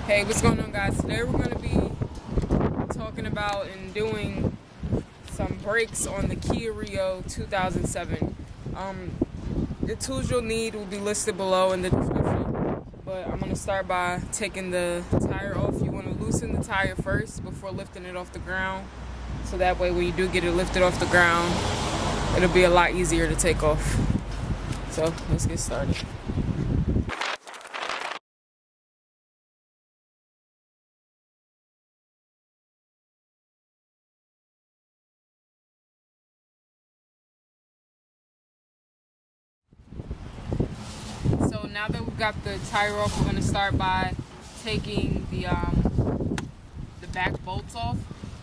Hey, what's going on, guys? Today we're going to be talking about and doing some brakes on the Kia Rio 2007. The tools you'll need will be listed below in the description, but I'm going to start by taking the tire off. You want to loosen the tire first before lifting it off the ground, so that way when you do get it lifted off the ground, it'll be a lot easier to take off. So let's get started. So now that we've got the tire off, we're going to start by taking the back bolts off.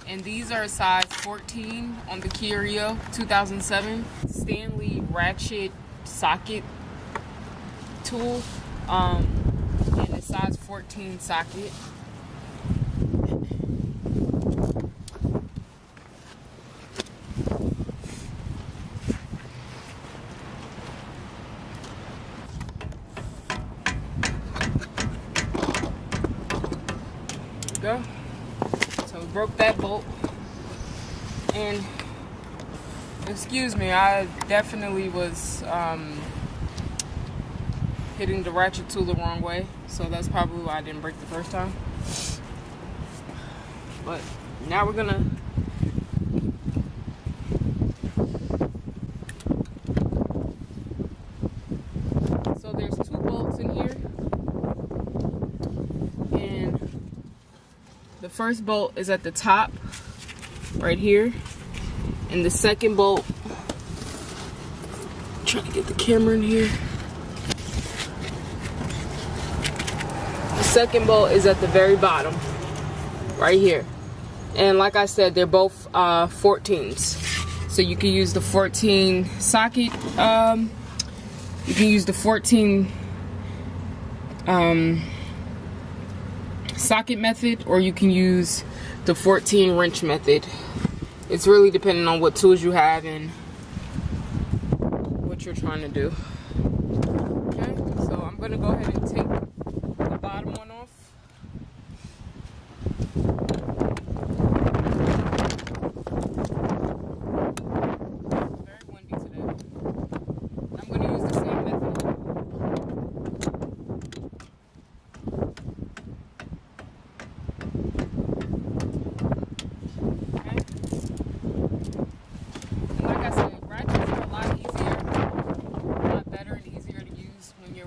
And these are a size 14 on the Kia Rio 2007 Stanley ratchet socket tool, and a size 14 socket. Go. So we broke that bolt, and excuse me, I definitely was hitting the ratchet tool the wrong way, so that's probably why I didn't break the first time. But now we're gonna so there's two bolts in here. The first bolt is at the top, right here, and the second bolt, I'm trying to get the camera in here. The second bolt is at the very bottom, right here. And like I said, they're both 14s. So you can use the 14 socket, you can use the 14 socket method, or you can use the 14 wrench method. It's really depending on what tools you have and what you're trying to do. Okay, so I'm gonna go ahead and take the bottom one off. It's very windy today. I'm gonna use the same method.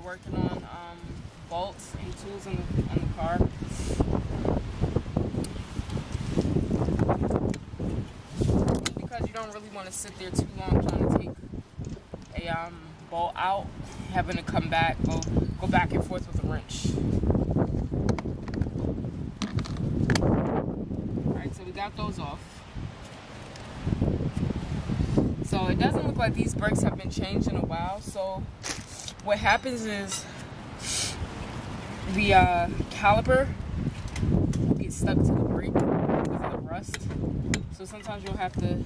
Working on bolts and tools on the car. Because you don't really want to sit there too long trying to take a bolt out, having to come back, go back and forth with a wrench. Alright, so we got those off. So it doesn't look like these brakes have been changed in a while, so what happens is the caliper will get stuck to the brake because of the rust. So sometimes you'll have to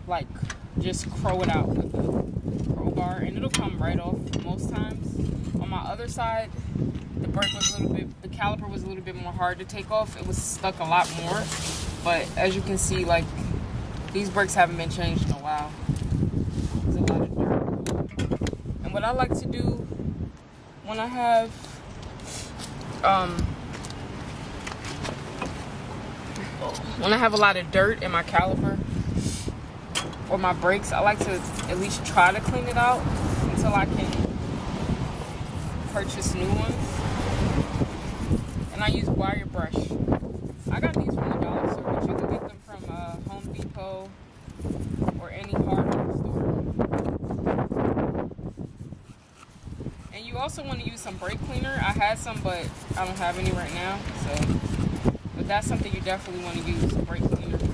like just crow it out with a crowbar, and it'll come right off most times. On my other side, the caliper was a little bit more hard to take off. It was stuck a lot more. But as you can see, like, these brakes haven't been changed in a while. There's a lot of dirt. What I like to do when I have a lot of dirt in my caliper or my brakes, I like to at least try to clean it out until I can purchase new ones. And I use wire brush. I got these from the dollar store, but you can get them from Home Depot or any hardware store. And you also want to use some brake cleaner. I had some, but I don't have any right now. But that's something you definitely want to use, brake cleaner, to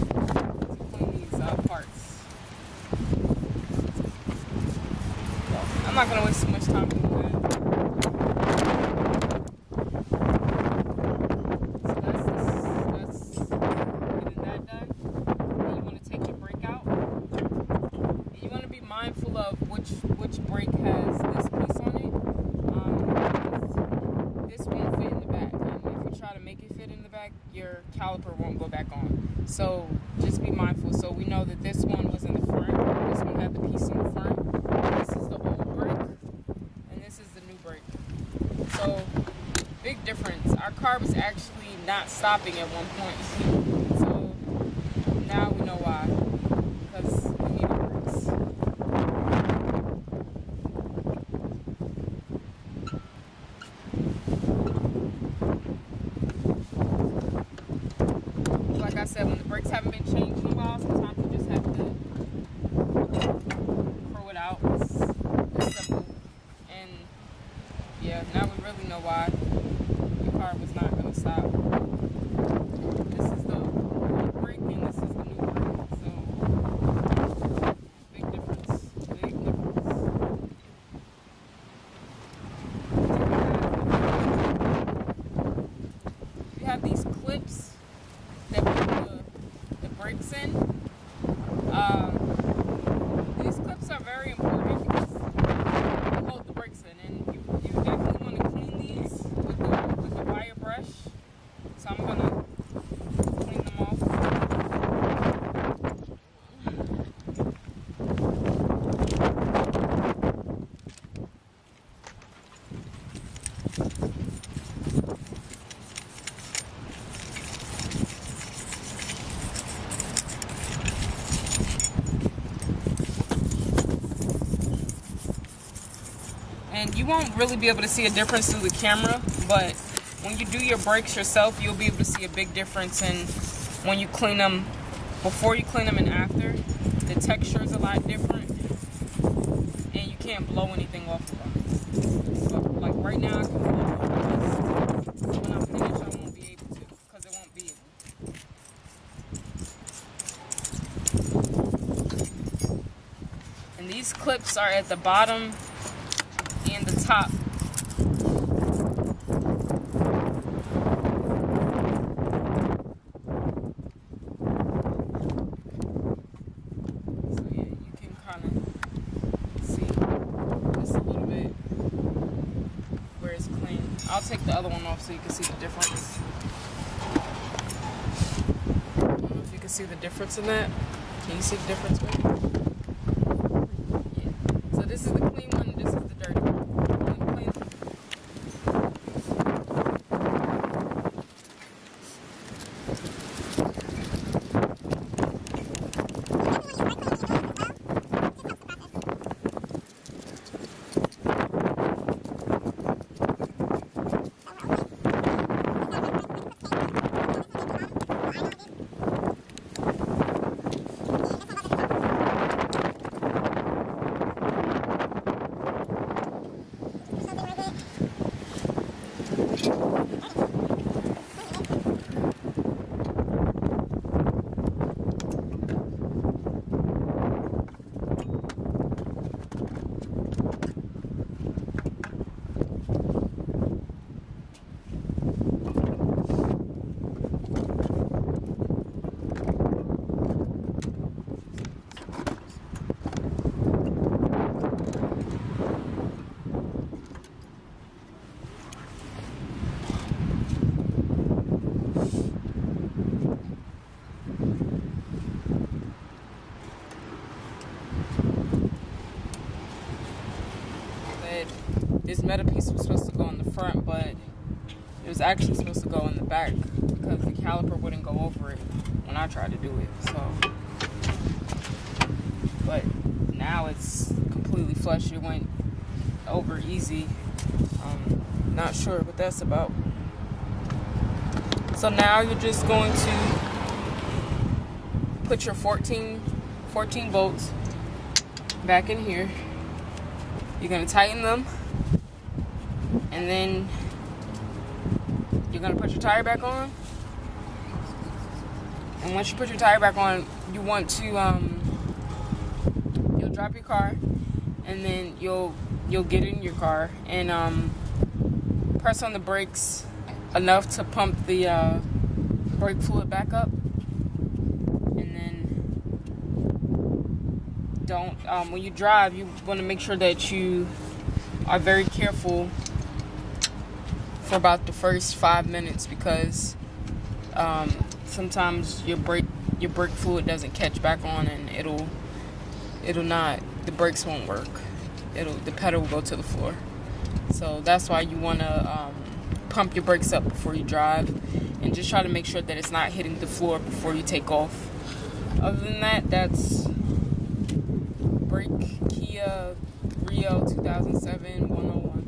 clean these parts. So I'm not going to waste too much time doing that. So that's getting that done. And you want to take your brake out. And you want to be mindful of which brake has this piece on it. This won't fit in the back. try to make it fit in the back, your caliper won't go back on. So just be mindful. So we know that this one was in the front. This one had the piece in the front. This is the old brake, and this is the new brake. So big difference. Our car was actually not stopping at one point. So now we know why. Because we need brakes. Like I said, when the brakes haven't been changed in a while, sometimes you just have to throw it out. It's simple. And yeah, now we really know why your car was not going to stop. This is the old brake and this is the new brake. So big difference. Big difference. You have these clips that put the brakes in. These clips are very important because they hold the brakes in, and you definitely want to clean these with the wire brush. So I'm gonna clean them off. And you won't really be able to see a difference through the camera, but when you do your brakes yourself, you'll be able to see a big difference in when you clean them, before you clean them and after. The texture is a lot different, and you can't blow anything off of them. So, like right now, I can blow off this. When I'm finished, I won't be able to, because it won't be able. And these clips are at the bottom and the top. So yeah, you can kind of see this a little bit where it's clean. I'll take the other one off so you can see the difference. I don't know if you can see the difference in that. Can you see the difference, baby? Yeah. So this is the clean one and this is the dirty one. Clean. This metal piece was supposed to go in the front, but it was actually supposed to go in the back because the caliper wouldn't go over it when I tried to do it. So, but now it's completely flush. It went over easy. Not sure what that's about. So now you're just going to put your 14 bolts back in here. You're going to tighten them. And then you're going to put your tire back on. And once you put your tire back on, you want to, you'll drop your car. And then you'll get in your car and press on the brakes enough to pump the brake fluid back up. And then don't, when you drive, you want to make sure that you are very careful for about the first 5 minutes, because sometimes your brake fluid doesn't catch back on, and the brakes won't work. The pedal will go to the floor. So that's why you want to pump your brakes up before you drive, and just try to make sure that it's not hitting the floor before you take off. Other than that, that's brake Kia Rio 2007 101.